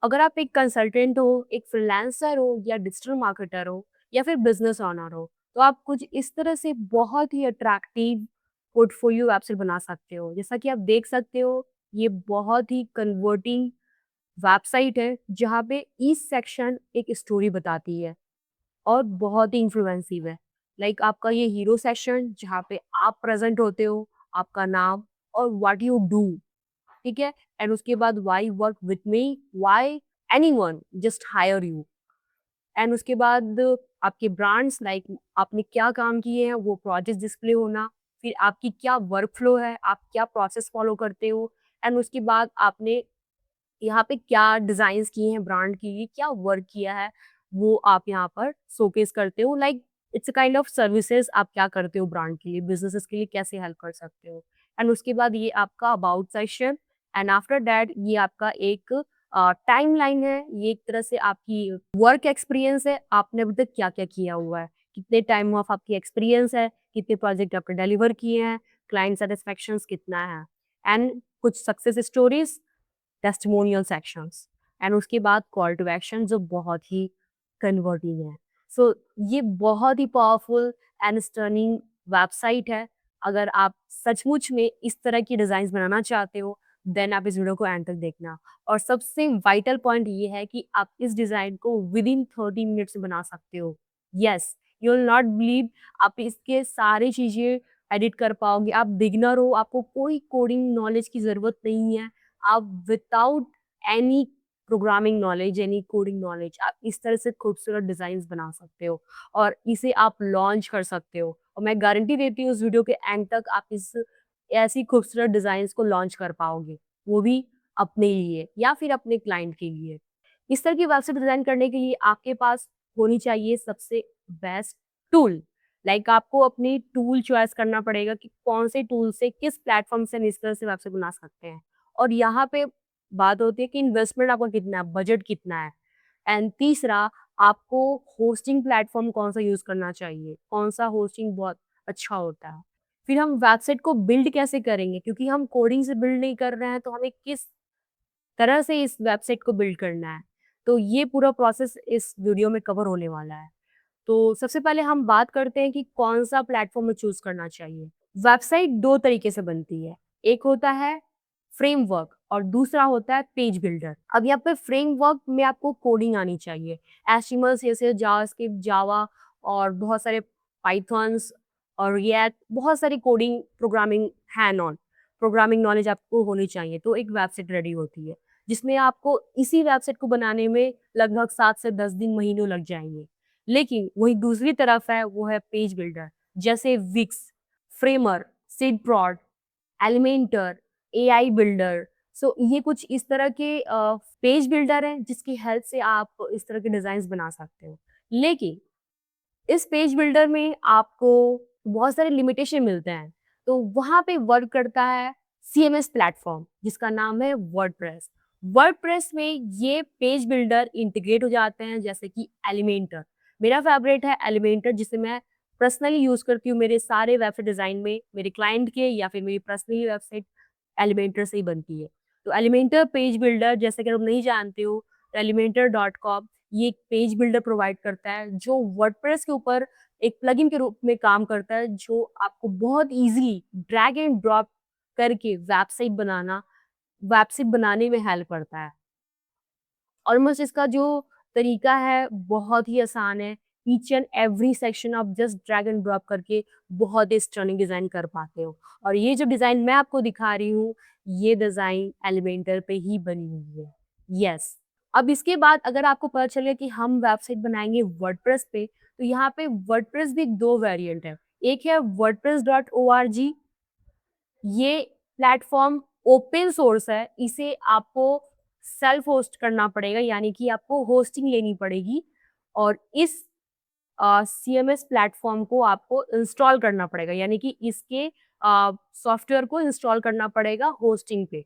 अगर आप एक कंसल्टेंट हो, एक फ्रीलांसर हो या डिजिटल मार्केटर हो या फिर बिजनेस ओनर हो, तो आप कुछ इस तरह से बहुत ही अट्रैक्टिव पोर्टफोलियो वेबसाइट बना सकते हो। जैसा कि आप देख सकते हो, ये बहुत ही कन्वर्टिंग वेबसाइट है, जहाँ पे ईच सेक्शन एक स्टोरी बताती है और बहुत ही इन्फ्लुएंसिव है। लाइक आपका ये हीरो सेक्शन जहाँ पे आप प्रेज़ेंट होते हो, आपका नाम और व्हाट यू डू, ठीक है? एंड उसके बाद why work with me, why anyone just hire you. And उसके बाद आपके ब्रांड्स लाइक आपने क्या काम किए हैं वो प्रोजेक्ट डिस्प्ले होना, फिर आपकी क्या वर्क फ्लो है, आप क्या प्रोसेस फॉलो करते हो एंड उसके बाद आपने यहाँ पे क्या डिज़ाइन्स किए हैं ब्रांड के लिए, क्या वर्क किया है, वो आप यहाँ पर शोकेस करते हो। Like it's a kind of services आप क्या करते हो ब्रांड के लिए, बिज़नेसेस के लिए कैसे हेल्प कर सकते हो। एंड उसके बाद ये आपका about section and after that ये आपका एक टाइमलाइन है, ये एक तरह से आपकी वर्क एक्सपीरियंस है, आपने अभी तक क्या-क्या किया हुआ है, कितने टाइम ऑफ आपकी एक्सपीरियंस है, कितने प्रोजेक्ट आपने डिलीवर किए हैं, क्लाइंट सैटिस्फैक्शंस कितना है एंड कुछ success stories, testimonial sections and उसके बाद कॉल टू एक्शन जो बहुत ही कन्वर्टिंग है। सो ये बहुत ही पावरफुल एंड स्टर्निंग वेबसाइट है। अगर आप सचमुच में इस तरह की डिज़ाइन्स बनाना चाहते हो, देन आप इस वीडियो को एंड तक देखना। और सबसे वाइटल पॉइंट ये है कि आप इस डिज़ाइन को विदिन 30 मिनट्स में बना सकते हो। Yes, you will not believe, आप इसके सारी चीज़ें एडिट कर पाओगे। आप बिगिनर हो, आपको कोई कोडिंग नॉलेज की ज़रूरत नहीं है। आप without any programming knowledge, any coding knowledge, आप इस तरह से खूबसूरत डिज़ाइन्स बना सकते हो और इसे आप लॉन्च कर सकते हो। और मैं गारंटी देती हूँ इस वीडियो के एंड तक आप इस ऐसी खूबसूरत डिज़ाइन्स को लॉन्च कर पाओगे, वो भी अपने लिए या फिर अपने क्लाइंट के लिए। इस तरह की वेबसाइट डिज़ाइन करने के लिए आपके पास होनी चाहिए सबसे बेस्ट टूल। लाइक आपको अपनी टूल चॉइस करना पड़ेगा कि कौन से टूल से, किस प्लेटफ़ॉर्म से हम इस तरह से वेबसाइट बना सकते हैं। और यहाँ पे बात होती है कि इन्वेस्टमेंट आपका कितना है, बजट कितना है एंड तीसरा आपको होस्टिंग प्लेटफ़ॉर्म कौन-सा यूज़ करना चाहिए, कौन-सा होस्टिंग बहुत अच्छा होता है। फिर हम वेबसाइट को बिल्ड कैसे करेंगे क्योंकि हम कोडिंग से बिल्ड नहीं कर रहे हैं, तो हमें किस तरह से इस वेबसाइट को बिल्ड करना है। तो ये पूरा प्रोसेस इस वीडियो में कवर होने वाला है। तो सबसे पहले हम बात करते हैं कि कौन-सा प्लेटफ़ॉर्म हमें चूज़ करना चाहिए। वेबसाइट 2 तरीके से बनती है। एक होता है फ्रेमवर्क और दूसरा होता है पेज बिल्डर। अब यहाँ पे फ्रेमवर्क में आपको कोडिंग आनी चाहिए। एचटीएमएल, सीएसएस, जावास्क्रिप्ट, जावा और बहुत सारे पाइथन्स और रिएक्ट, बहुत सारी coding, programming hand on programming knowledge आपको होनी चाहिए, तो एक वेबसाइट रेडी होती है, जिसमें आपको इसी वेबसाइट को बनाने में लगभग 7 से 10 दिन, महीनों लग जाएँगे। लेकिन वहीं दूसरी तरफ है, वो है पेज बिल्डर, जैसे Wix, Framer, SeedProd, Elementor, AI builder. So ये कुछ इस तरह के पेज बिल्डर हैं, जिसकी हेल्प से आप इस तरह के डिज़ाइन्स बना सकते हो। लेकिन इस पेज बिल्डर में आपको बहुत सारे लिमिटेशन मिलते हैं, तो वहाँ पे वर्क करता है सीएमएस प्लेटफ़ॉर्म, जिसका नाम है वर्डप्रेस। वर्डप्रेस में ये पेज बिल्डर इंटीग्रेट हो जाते हैं, जैसे कि एलिमेंटर। मेरा फ़ेवरेट है एलिमेंटर, जिसे मैं पर्सनली यूज़ करती हूँ मेरे सारे वेबसाइट डिज़ाइन में, मेरे क्लाइंट के या फिर मेरी पर्सनली वेबसाइट एलिमेंटर से ही बनती है। तो एलिमेंटर पेज बिल्डर, जैसे कि अगर आप नहीं जानते हो, तो एलिमेंटर डॉट कॉम ये एक पेज बिल्डर प्रोवाइड करता है, जो वर्डप्रेस के ऊपर एक प्लगइन के रूप में काम करता है, जो आपको बहुत ईज़िली ड्रैग एंड ड्रॉप करके वेबसाइट बनाने में हेल्प करता है। ऑलमोस्ट इसका जो तरीका है बहुत ही आसान है। ईच एंड एवरी सेक्शन आप जस्ट ड्रैग एंड ड्रॉप करके बहुत ही स्टर्निंग डिज़ाइन कर पाते हो। और ये जो डिज़ाइन मैं आपको दिखा रही हूँ, ये डिज़ाइन एलिमेंटर पे ही बनी हुई है। येस। अब इसके बाद अगर आपको पता चले कि हम वेबसाइट बनाएँगे वर्डप्रेस पे, तो यहाँ पे वर्डप्रेस भी 2 वेरिएंट है। एक है wordpress.org, ये प्लेटफ़ॉर्म ओपन सोर्स है, इसे आपको सेल्फ होस्ट करना पड़ेगा, यानी कि आपको होस्टिंग लेनी पड़ेगी और इस सीएमएस प्लेटफ़ॉर्म को आपको इंस्टॉल करना पड़ेगा, यानी कि इसके सॉफ्टवेयर को इंस्टॉल करना पड़ेगा होस्टिंग पे।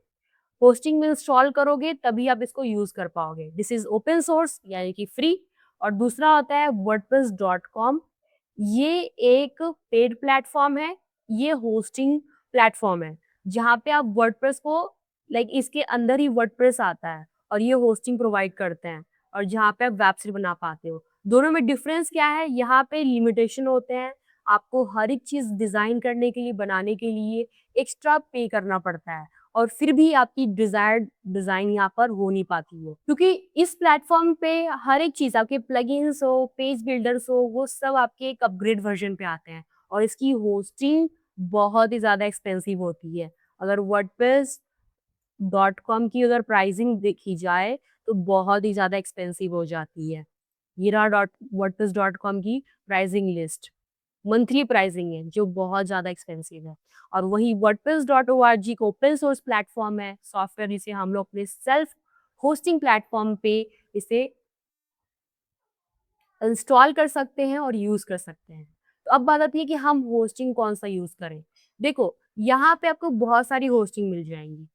होस्टिंग में इंस्टॉल करोगे तभी आप इसको यूज़ कर पाओगे। दिस इज़ ओपन सोर्स यानी कि फ्री। और दूसरा होता है वर्डप्रेस.com, ये एक पेड प्लेटफ़ॉर्म है, ये होस्टिंग प्लेटफ़ॉर्म है, जहाँ पे आप वर्डप्रेस को लाइक इसके अंदर ही वर्डप्रेस आता है और ये होस्टिंग प्रोवाइड करते हैं और जहाँ पे आप वेबसाइट बना पाते हो। दोनों में डिफरेंस क्या है? यहाँ पे लिमिटेशन होते हैं, आपको हर एक चीज़ डिज़ाइन करने के लिए, बनाने के लिए एक्स्ट्रा पे करना पड़ता है और फिर भी आपकी डिज़ायर्ड डिज़ाइन यहाँ पर हो नहीं पाती है। क्योंकि इस प्लेटफ़ॉर्म पे हर एक चीज़ आपके प्लगइन्स हो, पेज बिल्डर्स हो, वो सब आपके एक अपग्रेड वर्ज़न पे आते हैं और इसकी होस्टिंग बहुत ही ज़्यादा एक्सपेंसिव होती है। अगर वर्डप्रेस .com की अगर प्राइसिंग देखी जाए तो बहुत ही ज़्यादा एक्सपेंसिव हो जाती है। ये रहा डॉट वर्डप्रेस .com की प्राइसिंग लिस्ट, मंथली प्राइसिंग है जो बहुत ज़्यादा एक्सपेंसिव है। और वहीं वर्डप्रेस .org एक ओपन सोर्स प्लेटफ़ॉर्म है, सॉफ्टवेयर जिसे हम लोग अपने सेल्फ होस्टिंग प्लेटफ़ॉर्म पे इसे इंस्टॉल कर सकते हैं और यूज़ कर सकते हैं। तो अब बात आती है कि हम होस्टिंग कौन-सा यूज़ करें? देखो, यहाँ पे आपको बहुत सारी होस्टिंग मिल जाएँगी।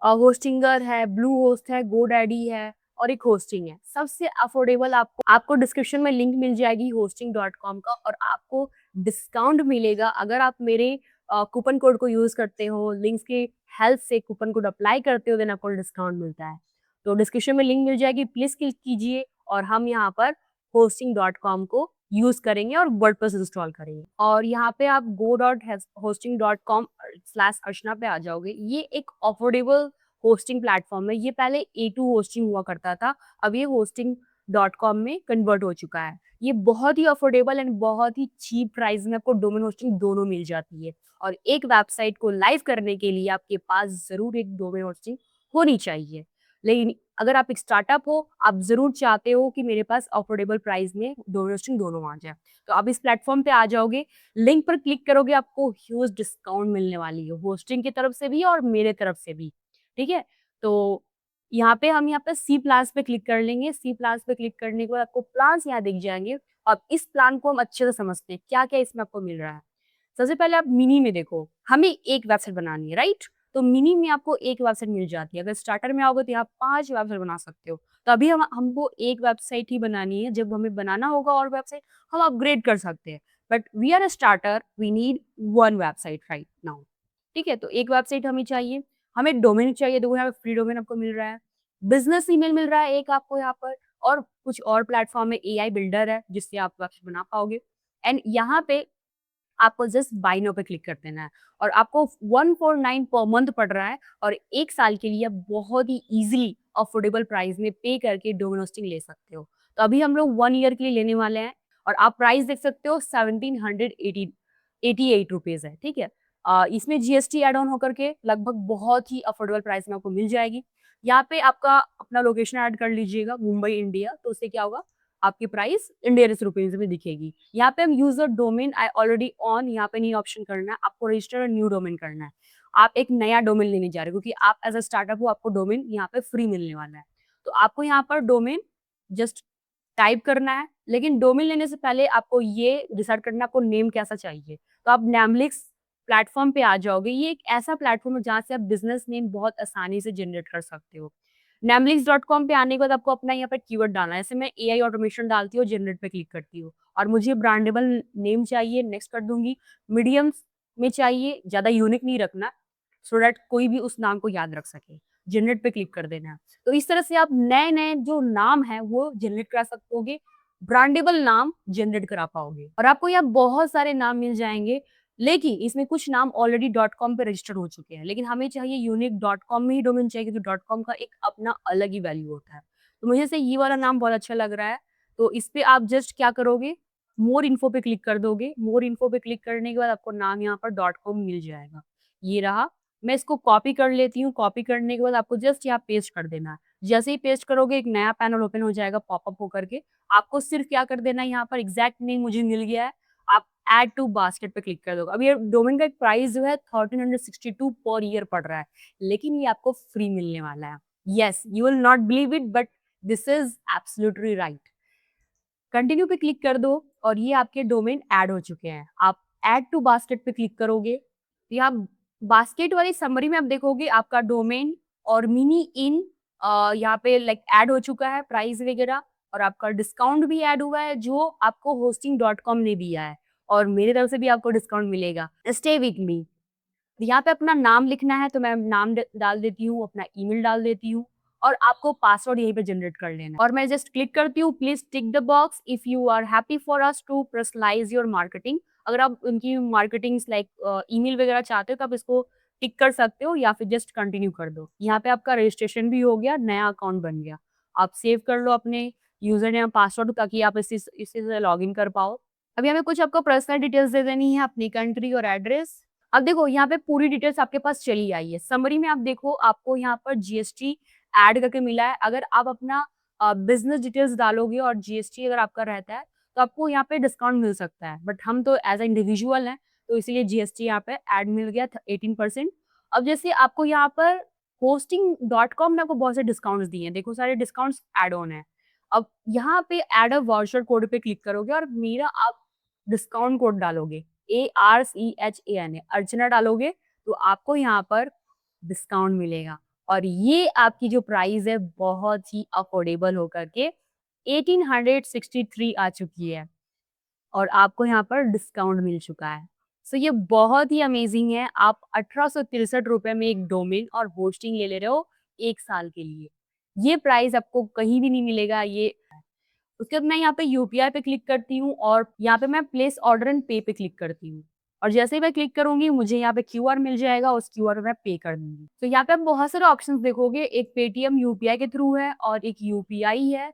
होस्टिंगर है, ब्लूहोस्ट है, गोडैडी है और एक होस्टिंग है। सबसे अफोर्डेबल आपको आपको डिस्क्रिप्शन में लिंक मिल जाएगी hosting.com का और आपको डिस्काउंट मिलेगा अगर आप मेरे कूपन कोड को यूज़ करते हो, लिंक्स की हेल्प से कूपन कोड अप्लाई करते हो देन आपको डिस्काउंट मिलता है। तो डिस्क्रिप्शन में लिंक मिल जाएगी, प्लीज़ क्लिक कीजिए और हम यहाँ पर hosting.com को यूज़ करेंगे और वर्डप्रेस इंस्टॉल करेंगे। और यहाँ पे आप go.hosting.com/archana पे आ जाओगे। ये एक अफोर्डेबल होस्टिंग प्लेटफ़ॉर्म है। ये पहले A2 होस्टिंग हुआ करता था, अब ये hosting.com में कन्वर्ट हो चुका है। ये बहुत ही अफोर्डेबल एंड बहुत ही चीप प्राइस में आपको डोमेन होस्टिंग दोनों मिल जाती है और एक वेबसाइट को लाइव करने के लिए आपके पास ज़रूर एक डोमेन होस्टिंग होनी चाहिए। लेकिन अगर आप एक स्टार्टअप हो, आप ज़रूर चाहते हो कि मेरे पास अफोर्डेबल प्राइस में डोमेन होस्टिंग दोनों आ जाए, तो आप इस प्लेटफ़ॉर्म पे आ जाओगे, लिंक पर क्लिक करोगे, आपको ह्यूज डिस्काउंट मिलने वाली है, होस्टिंग की तरफ से भी और मेरे तरफ से भी, ठीक है? तो यहाँ पे सी प्लान्स पे क्लिक कर लेंगे, सी प्लान्स पे क्लिक करने के बाद आपको प्लान्स यहाँ दिख जाएँगे। अब इस प्लान को हम अच्छे से समझते हैं, क्या-क्या इसमें आपको मिल रहा है। सबसे पहले आप मिनी में देखो, हमें एक वेबसाइट बनानी है, राइट? तो मिनी में आपको एक वेबसाइट मिल जाती है। अगर स्टार्टर में आओगे तो यहाँ 5 वेबसाइट बना सकते हो। तो अभी हम हमको एक वेबसाइट ही बनानी है, जब हमें बनाना होगा और वेबसाइट हम अपग्रेड कर सकते हैं। But we are a starter, we need 1 website right now. ठीक है? तो एक वेबसाइट हमें चाहिए, हमें डोमेन चाहिए, देखो यहाँ पे फ्री डोमेन आपको मिल रहा है। बिज़नेस ईमेल मिल रहा है एक आपको यहाँ पर और कुछ और प्लेटफ़ॉर्म है, एआई बिल्डर है, जिससे आप वेबसाइट बना पाओगे। एंड यहाँ पे आपको जस्ट बाय नाउ पे क्लिक कर देना है और आपको 149 पर मंथ पड़ रहा है और 1 साल के लिए आप बहुत ही ईज़िली अफोर्डेबल प्राइस में पे करके डोमेन होस्टिंग ले सकते हो। तो अभी हम लोग 1 ईयर के लिए लेने वाले हैं और आप प्राइस देख सकते हो 1788 रुपीज़ है, ठीक है? इसमें जीएसटी ऐड ऑन होकर के लगभग बहुत ही अफोर्डेबल प्राइस में आपको मिल जाएगी। यहाँ पे आपका अपना लोकेशन ऐड कर लीजिएगा मुंबई, इंडिया, तो उससे क्या होगा आपकी प्राइस इंडियन रुपीज़ में दिखेगी। यहाँ पे हम user domain I already on यहाँ पे नहीं ऑप्शन करना है, आपको रजिस्टर और न्यू डोमेन करना है। आप एक नया डोमेन लेने जा रहे हो क्योंकि आप एज़ अ स्टार्टअप हो आपको डोमेन यहाँ पे फ्री मिलने वाला है। तो आपको यहाँ पर डोमेन जस्ट टाइप करना है, लेकिन डोमेन लेने से पहले आपको ये डिसाइड करना है आपको नेम कैसा चाहिए। तो आप नेमलिक्स प्लेटफ़ॉर्म पे आ जाओगे। ये एक ऐसा प्लेटफ़ॉर्म है जहाँ से आप बिज़नेस नेम बहुत आसानी से जनरेट कर सकते हो। Namelix.com पे आने के बाद आपको अपना यहाँ पे कीवर्ड डालना है। जैसे मैं एआई ऑटोमेशन डालती हूँ, जनरेट पे क्लिक करती हूँ और मुझे ब्रांडेबल नेम चाहिए, नेक्स्ट कर दूँगी। मीडियम्स में चाहिए, ज़्यादा यूनिक नहीं रखना, सो दैट कोई भी उस नाम को याद रख सके। जनरेट पे क्लिक कर देना है। तो इस तरह से आप नए-नए जो नाम हैं, वो जनरेट करा सकोगे, ब्रांडेबल नाम जनरेट करा पाओगे और आपको यहाँ बहुत सारे नाम मिल जाएँगे लेकिन इसमें कुछ नाम ऑलरेडी डॉट कॉम पे रजिस्टर्ड हो चुके हैं, लेकिन हमें चाहिए यूनिक डॉट कॉम में ही डोमेन चाहिए क्योंकि डॉट कॉम का एक अपना अलग ही वैल्यू होता है। तो मुझे से ये वाला नाम बहुत अच्छा लग रहा है, तो इस पे आप जस्ट क्या करोगे, मोर इन्फो पे क्लिक कर दोगे। मोर इन्फो पे क्लिक करने के बाद आपको नाम यहाँ पर डॉट कॉम मिल जाएगा। ये रहा, मैं इसको कॉपी कर लेती हूँ, कॉपी करने के बाद आपको जस्ट यहाँ पेस्ट कर देना है। जैसे ही पेस्ट करोगे एक नया पैनल ओपन हो जाएगा पॉपअप होकर के। आपको सिर्फ क्या कर देना है यहाँ पर एग्ज़ैक्ट नेम मुझे मिल गया है, आप ऐड टू बास्केट पे क्लिक कर दोगे। अब ये डोमेन का एक प्राइस जो है 1362 पर ईयर पड़ रहा है, लेकिन ये आपको फ्री मिलने वाला है। Yes, you will not believe it but this is absolutely right. Continue पे क्लिक कर दो और ये आपके डोमेन ऐड हो चुके हैं। आप ऐड टू बास्केट पे क्लिक करोगे, तो यहाँ बास्केट वाली समरी में आप देखोगे आपका डोमेन और मिनी इन यहाँ पे लाइक ऐड हो चुका है प्राइस वगैरह और आपका डिस्काउंट भी ऐड हुआ है जो आपको hosting.com ने दिया है और मेरी तरफ से भी आपको डिस्काउंट मिलेगा। Stay with me. यहाँ पे अपना नाम लिखना है तो मैं नाम डाल देती हूँ, अपना ईमेल डाल देती हूँ और आपको पासवर्ड यहीं पे जनरेट कर लेना है। और मैं जस्ट क्लिक करती हूँ, please tick the box if you are happy for us to personalise your marketing. अगर आप उनकी मार्केटिंग लाइक ईमेल वगैरह चाहते हो तो आप इसको टिक कर सकते हो या फिर जस्ट कंटिन्यू कर दो। यहाँ पे आपका रजिस्ट्रेशन भी हो गया, नया अकाउंट बन गया। आप सेव कर लो अपने यूजर नेम पासवर्ड ताकि आप इसी से लॉग इन कर पाओ। अब यहाँ पे कुछ आपको पर्सनल डिटेल्स दे देनी है, अपनी कंट्री और एड्रेस। अब देखो यहाँ पे पूरी डिटेल्स आपके पास चली आई है। समरी में आप देखो आपको यहाँ पर जीएसटी ऐड करके मिला है। अगर आप अपना बिजनेस डिटेल्स डालोगे और जीएसटी अगर आपका रहता है तो आपको यहाँ पे डिस्काउंट मिल सकता है। बट हम तो एज अ इंडिविजुअल हैं तो इसीलिए जीएसटी यहाँ पे ऐड मिल गया 18%। अब जैसे आपको यहाँ पर hosting.com ने आपको बहुत से डिस्काउंट्स दिए हैं। देखो सारे डिस्काउंट्स ऐड ऑन है। अब यहाँ पे ऐड अ वाउचर कोड पे क्लिक करोगे और मेरा आप डिस्काउंट कोड डालोगे ARCHANA अर्चना डालोगे तो आपको यहाँ पर डिस्काउंट मिलेगा। और ये आपकी जो प्राइस है बहुत ही अफोर्डेबल होकर के 1863 आ चुकी है और आपको यहाँ पर डिस्काउंट मिल चुका है। सो ये बहुत ही अमेजिंग है। आप 1863 रुपए में एक डोमेन और होस्टिंग ले ले रहे हो 1 साल के लिए। ये प्राइस आपको कहीं भी नहीं मिलेगा। ये उसके बाद मैं यहाँ पे यूपीआई पे क्लिक करती हूँ और यहाँ पे मैं प्लेस ऑर्डर एंड पे पे क्लिक करती हूँ। और जैसे ही मैं क्लिक करूँगी मुझे यहाँ पे क्यूआर मिल जाएगा, उस क्यूआर पे मैं पे कर दूँगी। तो यहाँ पे आप बहुत सारे ऑप्शंस देखोगे, एक पेटीएम यूपीआई के थ्रू है और एक यूपीआई है।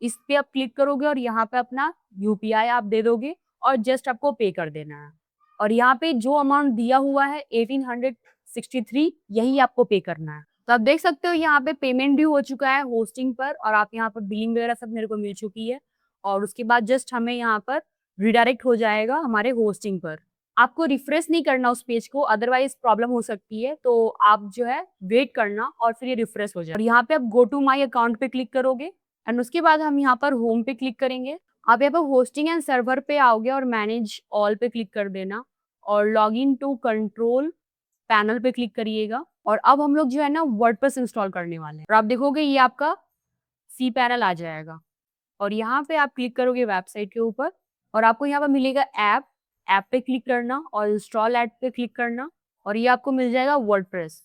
इस पे आप क्लिक करोगे और यहाँ पे अपना यूपीआई आप दे दोगे और जस्ट आपको पे कर देना है। और यहाँ पे जो अमाउंट दिया हुआ है 1863 यही आपको पे करना है। तो आप देख सकते हो यहाँ पे पेमेंट भी हो चुका है होस्टिंग पर और आप यहाँ पर बिलिंग वगैरह सब मेरे को मिल चुकी है। और उसके बाद जस्ट हमें यहाँ पर रिडायरेक्ट हो जाएगा हमारे होस्टिंग पर। आपको रिफ्रेश नहीं करना उस पेज को, अदरवाइज प्रॉब्लम हो सकती है। तो आप जो है वेट करना और फिर ये रिफ्रेश हो जाए। और यहाँ पे आप गो टू माई अकाउंट पे क्लिक करोगे एंड उसके बाद हम यहाँ पर होम पे क्लिक करेंगे। आप यहाँ पर होस्टिंग एंड सर्वर पे आओगे और मैनेज ऑल पे क्लिक कर देना और log in to control panel पे क्लिक करिएगा। और अब हम लोग जो है ना वर्डप्रेस इंस्टॉल करने वाले हैं। और आप देखोगे ये आपका सी पैनल आ जाएगा और यहाँ पे आप क्लिक करोगे वेबसाइट के ऊपर और आपको यहाँ पर मिलेगा ऐप। ऐप पे क्लिक करना और इंस्टॉल ऐप पे क्लिक करना और ये आपको मिल जाएगा वर्डप्रेस।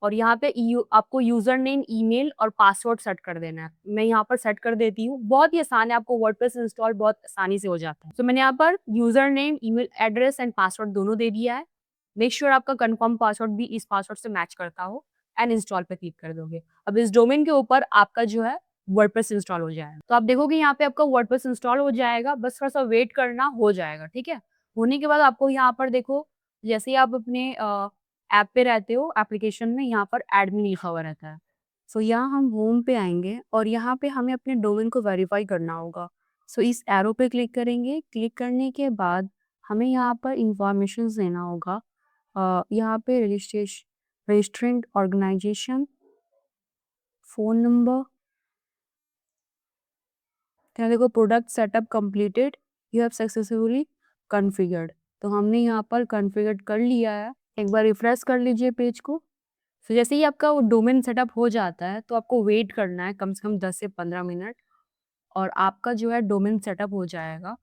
और यहाँ पे आपको यूजर नेम, ईमेल और पासवर्ड सेट कर देना है। मैं यहाँ पर सेट कर देती हूँ। बहुत ही आसान है, आपको वर्डप्रेस इंस्टॉल बहुत आसानी से हो जाता है। तो मैंने यहाँ पर user name, email address and password दोनों दे दिया है। मेक श्योर आपका कंफर्म पासवर्ड भी इस पासवर्ड से मैच करता हो एंड इंस्टॉल पे क्लिक कर दोगे। अब इस डोमेन के ऊपर आपका जो है वर्डप्रेस इंस्टॉल हो जाएगा। तो आप देखोगे यहाँ पे आपका वर्डप्रेस इंस्टॉल हो जाएगा। बस थोड़ा सा वेट करना, हो जाएगा। ठीक है, होने के बाद आपको यहाँ पर देखो जैसे ही आप अपने ऐप पे रहते हो एप्लीकेशन में, यहाँ पर एडमिन लिखा हुआ रहता है। सो यहाँ हम होम पे आएंगे और यहाँ पे हमें अपने डोमेन को वेरीफाई करना होगा। सो इस एरो पे क्लिक करेंगे। क्लिक करने के बाद हमें यहाँ पर इंफॉर्मेशन देना होगा। यहाँ पे रजिस्ट्रेंट ऑर्गेनाइजेशन, फ़ोन नंबर। यहाँ देखो product setup completed, you have successfully configured. तो हमने यहाँ पर कॉन्फ़िगर कर लिया है। एक बार रिफ्रेश कर लीजिए पेज को। तो जैसे ही आपका वो डोमेन सेटअप हो जाता है तो आपको वेट करना है कम से कम 10 से 15 मिनट और आपका जो है डोमेन सेटअप हो जाएगा।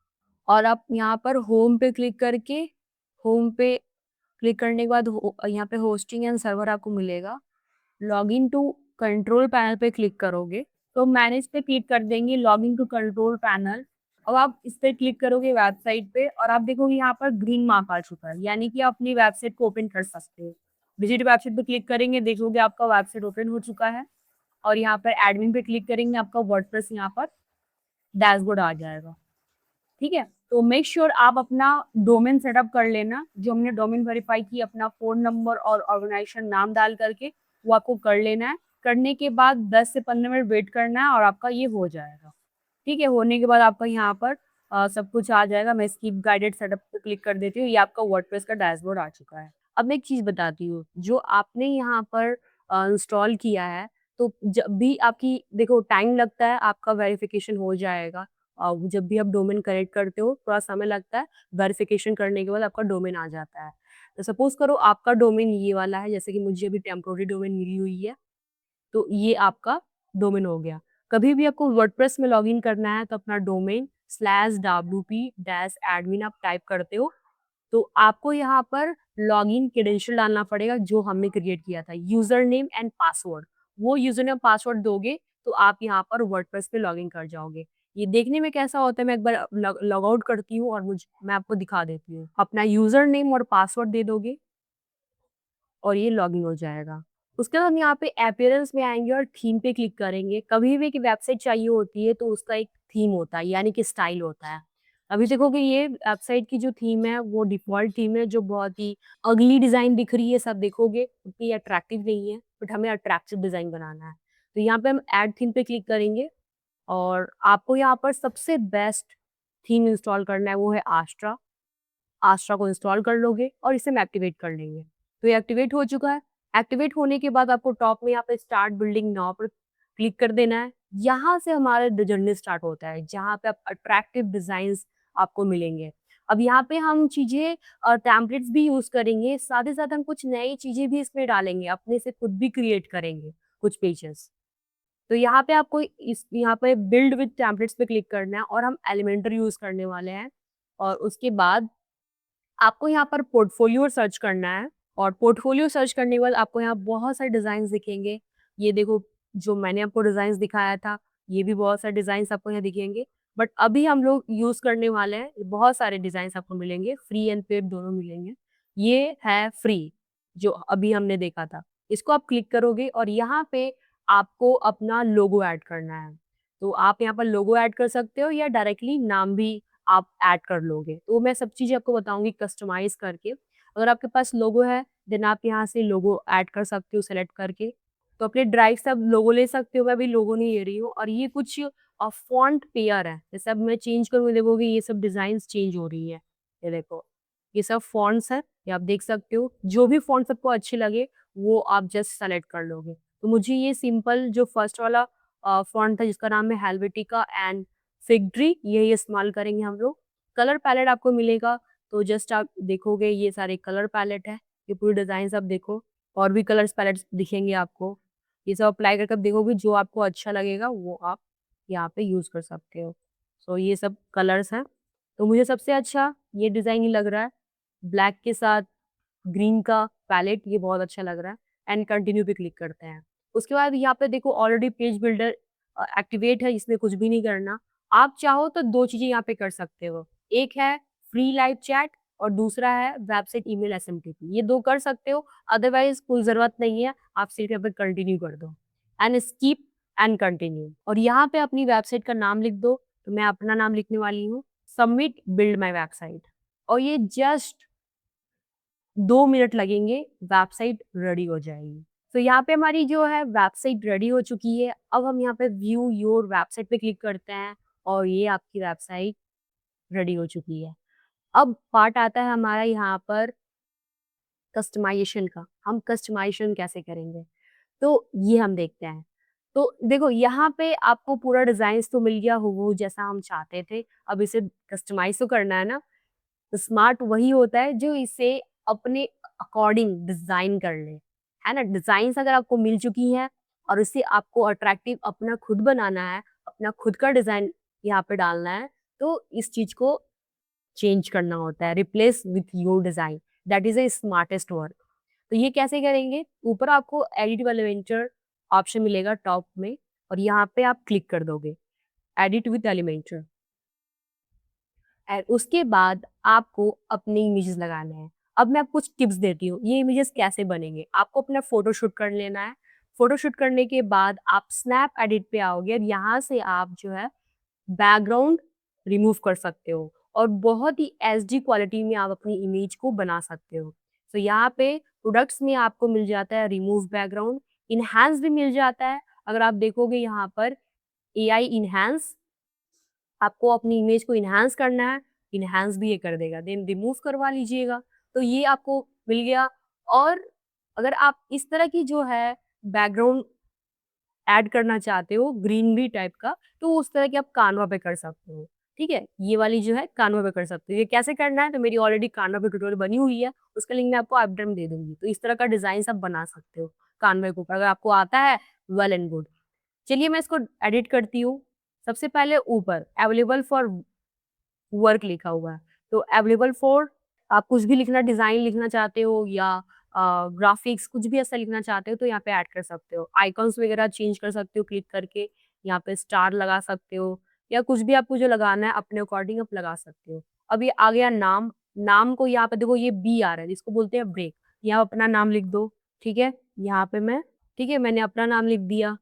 और आप यहाँ पर होम पे क्लिक करके, होम पे क्लिक करने के बाद यहाँ पे होस्टिंग एंड सर्वर आपको मिलेगा। लॉगिन टू कंट्रोल पैनल पे क्लिक करोगे तो मैनेज पे क्लिक कर देंगे, लॉगिन टू कंट्रोल पैनल। अब आप इस पे क्लिक करोगे वेबसाइट पे और आप देखोगे यहाँ पर ग्रीन मार्क आ चुका है, यानी कि आप अपनी वेबसाइट को ओपन कर सकते हो। विजिट वेबसाइट पे क्लिक करेंगे, देखोगे आपका वेबसाइट ओपन हो चुका है। और यहाँ पर एडमिन पे क्लिक करेंगे, आपका वर्डप्रेस यहाँ पर डैशबोर्ड आ जाएगा। ठीक है, तो मेक श्योर आप अपना डोमेन सेटअप कर लेना। जो हमने डोमेन वेरीफाई की, अपना फ़ोन नंबर और ऑर्गेनाइजेशन नाम डाल करके वो आपको कर लेना है। करने के बाद 10 से 15 मिनट वेट करना है और आपका ये हो जाएगा। ठीक है, होने के बाद आपका यहाँ पर सब कुछ आ जाएगा। मैं स्किप गाइडेड सेटअप पे क्लिक कर देती हूँ। ये आपका वर्डप्रेस का डैशबोर्ड आ चुका है। अब मैं एक चीज़ बताती हूँ, जो आपने यहाँ पर इंस्टॉल किया है, तो जब भी आपकी देखो टाइम लगता है, आपका वेरिफिकेशन हो जाएगा। जब भी आप डोमेन कनेक्ट करते हो थोड़ा समय लगता है, वेरिफिकेशन करने के बाद आपका डोमेन आ जाता है। तो सपोज़ करो आपका डोमेन ये वाला है, जैसे कि मुझे अभी टेम्पोररी डोमेन मिली हुई है, तो ये आपका डोमेन हो गया। कभी भी आपको वर्डप्रेस में लॉगिन करना है तो अपना डोमेन /wp-admin आप टाइप करते हो तो आपको यहाँ पर लॉगिन क्रेडेंशियल डालना पड़ेगा जो हमने क्रिएट किया था, यूजर नेम एंड पासवर्ड। वो यूज़र नेम पासवर्ड दोगे, तो आप यहाँ पर वर्डप्रेस पे लॉगिन कर जाओगे। ये देखने में कैसा होता है, मैं एक बार लॉग आउट करती हूँ और मैं आपको दिखा देती हूँ। अपना यूज़र नेम और पासवर्ड दे दोगे और ये लॉगिन हो जाएगा। उसके बाद हम यहाँ पे अपीयरेंस में आएँगे और थीम पे क्लिक करेंगे। कभी भी एक वेबसाइट चाहिए होती है तो उसका एक थीम होता है, यानी कि स्टाइल होता है। अभी देखोगे ये वेबसाइट की जो थीम है वो डिफ़ॉल्ट थीम है, जो बहुत ही अगली डिज़ाइन दिख रही है, सब देखोगे उतनी अट्रैक्टिव नहीं है, बट हमें अट्रैक्टिव डिज़ाइन बनाना है। तो यहाँ पे हम ऐड थीम पे क्लिक करेंगे और आपको यहाँ पर सबसे बेस्ट थीम इंस्टॉल करना है, वो है आस्ट्रा। आस्ट्रा को इंस्टॉल कर लोगे और इसे हम एक्टिवेट कर लेंगे। तो ये एक्टिवेट हो चुका है। एक्टिवेट होने के बाद आपको टॉप में यहाँ पे स्टार्ट बिल्डिंग नाउ पर क्लिक कर देना है। यहाँ से हमारा द जर्नी स्टार्ट होता है, जहाँ पे आप अट्रैक्टिव डिज़ाइन्स आपको मिलेंगे। अब यहाँ पे हम चीज़ें टेम्पलेट्स भी यूज़ करेंगे, साथ ही साथ हम कुछ नई चीज़ें भी इसमें डालेंगे, अपने से खुद भी क्रिएट करेंगे कुछ पेजेस। तो यहाँ पे आपको इस यहाँ पे बिल्ड विद टेम्पलेट्स पे क्लिक करना है और हम एलिमेंटर यूज़ करने वाले हैं और उसके बाद आपको यहाँ पर पोर्टफोलियो सर्च करना है और पोर्टफोलियो सर्च करने के बाद आपको यहाँ बहुत सारे डिज़ाइन्स दिखेंगे। ये देखो, जो मैंने आपको डिज़ाइन्स दिखाया था, ये भी बहुत सारे डिज़ाइन्स आपको यहाँ दिखेंगे। बट अभी हम लोग यूज़ करने वाले हैं, बहुत सारे डिज़ाइन्स आपको मिलेंगे, फ्री एंड पेड दोनों मिलेंगे। ये है फ्री, जो अभी हमने देखा था। इसको आप क्लिक करोगे और यहाँ पे आपको अपना लोगो ऐड करना है। तो आप यहाँ पर लोगो ऐड कर सकते हो या डायरेक्टली नाम भी आप ऐड कर लोगे। तो मैं सब चीज़ें आपको बताऊँगी कस्टमाइज़ करके। अगर आपके पास लोगो है, देन आप यहाँ से लोगो ऐड कर सकते हो सेलेक्ट करके। तो अपने ड्राइव से आप लोगो ले सकते हो, मैं अभी लोगो नहीं ले रही हूँ और ये कुछ फ़ॉन्ट पेयर है। जैसे अब मैं चेंज करूँ, देखोगे ये सब डिज़ाइन्स चेंज हो रही हैं। ये देखो, ये सब फ़ॉन्ट्स हैं, ये आप देख सकते हो। जो भी फ़ॉन्ट्स आपको अच्छे लगे, वो आप जस्ट सेलेक्ट कर लोगे। तो मुझे ये सिंपल जो फर्स्ट वाला फ़ॉन्ट था, जिसका नाम है हेल्वेटिका एंड फिग ट्री, यही इस्तेमाल करेंगे हम लोग। कलर पैलेट आपको मिलेगा, तो जस्ट आप देखोगे ये सारे कलर पैलेट है, ये पूरी डिज़ाइन्स आप देखो, और भी कलर्स पैलेट्स दिखेंगे आपको। ये सब अप्लाई करके आप देखोगे, जो आपको अच्छा लगेगा वो आप यहाँ पे यूज़ कर सकते हो। सो ये सब कलर्स हैं, तो मुझे सबसे अच्छा ये डिज़ाइन ही लग रहा है, ब्लैक के साथ ग्रीन का पैलेट, ये बहुत अच्छा लग रहा है एंड कंटिन्यू पे क्लिक करते हैं। उसके बाद यहाँ पे देखो ऑलरेडी पेज बिल्डर एक्टिवेट है, इसमें कुछ भी नहीं करना। आप चाहो तो 2 चीज़ें यहाँ पे कर सकते हो। एक है फ्री लाइव चैट और दूसरा है वेबसाइट ईमेल एसएमटीपी। ये 2 कर सकते हो, अदरवाइज़ कोई ज़रूरत नहीं है, आप सिर्फ यहाँ पे कंटिन्यू कर दो एंड स्किप एंड कंटिन्यू और यहाँ पे अपनी वेबसाइट का नाम लिख दो, तो मैं अपना नाम लिखने वाली हूँ, सबमिट बिल्ड माय वेबसाइट और ये जस्ट 2 मिनट लगेंगे, वेबसाइट रेडी हो जाएगी। तो यहाँ पे हमारी जो है वेबसाइट रेडी हो चुकी है। अब हम यहाँ पे व्यू योर वेबसाइट पे क्लिक करते हैं और ये आपकी वेबसाइट रेडी हो चुकी है। अब पार्ट आता है हमारा यहाँ पर कस्टमाइज़ेशन का। हम कस्टमाइज़ेशन कैसे करेंगे? तो ये हम देखते हैं। तो देखो, यहाँ पे आपको पूरा डिज़ाइन्स तो मिल गया हूबहू जैसा हम चाहते थे। अब इसे कस्टमाइज़ तो करना है ना। स्मार्ट वही होता है जो इसे अपने अकॉर्डिंग डिज़ाइन कर ले, है ना? डिज़ाइन्स अगर आपको मिल चुकी हैं और इसे आपको अट्रैक्टिव अपना खुद बनाना है, अपना खुद का डिज़ाइन यहाँ पे डालना है, तो इस चीज़ को चेंज करना होता है, replace with your design, that is a smartest work. तो ये कैसे करेंगे? ऊपर आपको एडिट एलिमेंटर ऑप्शन मिलेगा टॉप में और यहाँ पे आप क्लिक कर दोगे, एडिट विथ एलिमेंटर। एंड उसके बाद आपको अपने इमेजेस लगाने हैं। अब मैं आपको कुछ टिप्स देती हूँ, ये इमेजेस कैसे बनेंगे। आपको अपना फ़ोटोशूट कर लेना है। फ़ोटोशूट करने के बाद आप स्नैप एडिट पे आओगे और यहाँ से आप जो है बैकग्राउंड रिमूव कर सकते हो और बहुत ही एचडी क्वालिटी में आप अपनी इमेज को बना सकते हो। तो यहाँ पे प्रोडक्ट्स में आपको मिल जाता है रिमूव बैकग्राउंड, इन्हांस भी मिल जाता है। अगर आप देखोगे यहाँ पर एआई इन्हांस, आपको अपनी इमेज को इन्हांस करना है, इन्हांस भी ये कर देगा, देन रिमूव करवा लीजिएगा, तो ये आपको मिल गया। और अगर आप इस तरह की जो है बैकग्राउंड ऐड करना चाहते हो ग्रीनरी टाइप का, तो उस तरह की आप कानवा पे कर सकते हो, ठीक है? ये वाली जो है कानवा पे कर सकते हो। ये कैसे करना है, तो मेरी ऑलरेडी कानवा पे ट्यूटोरियल बनी हुई है, उसका लिंक मैं आपको आई बटन में दे दूँगी। तो इस तरह का डिज़ाइन्स आप बना सकते हो कानवा के ऊपर, अगर आपको आता है वेल एंड गुड। चलिए मैं इसको एडिट करती हूँ। सबसे पहले ऊपर अवेलेबल फॉर वर्क लिखा हुआ है, तो अवेलेबल फॉर आप कुछ भी लिखना, डिज़ाइन लिखना चाहते हो या ग्राफिक्स कुछ भी ऐसा लिखना चाहते हो तो यहाँ पे ऐड कर सकते हो। आइकॉन्स वगैरह चेंज कर सकते हो क्लिक करके, यहाँ पे स्टार लगा सकते हो या कुछ भी आपको जो लगाना है अपने अकॉर्डिंग आप लगा सकते हो। अब ये आ गया नाम, नाम को यहाँ पे देखो ये बी आ रहा है जिसको बोलते हैं ब्रेक, यहाँ अपना नाम लिख दो, ठीक है? यहाँ पे मैं ठीक है, मैंने अपना नाम लिख दिया।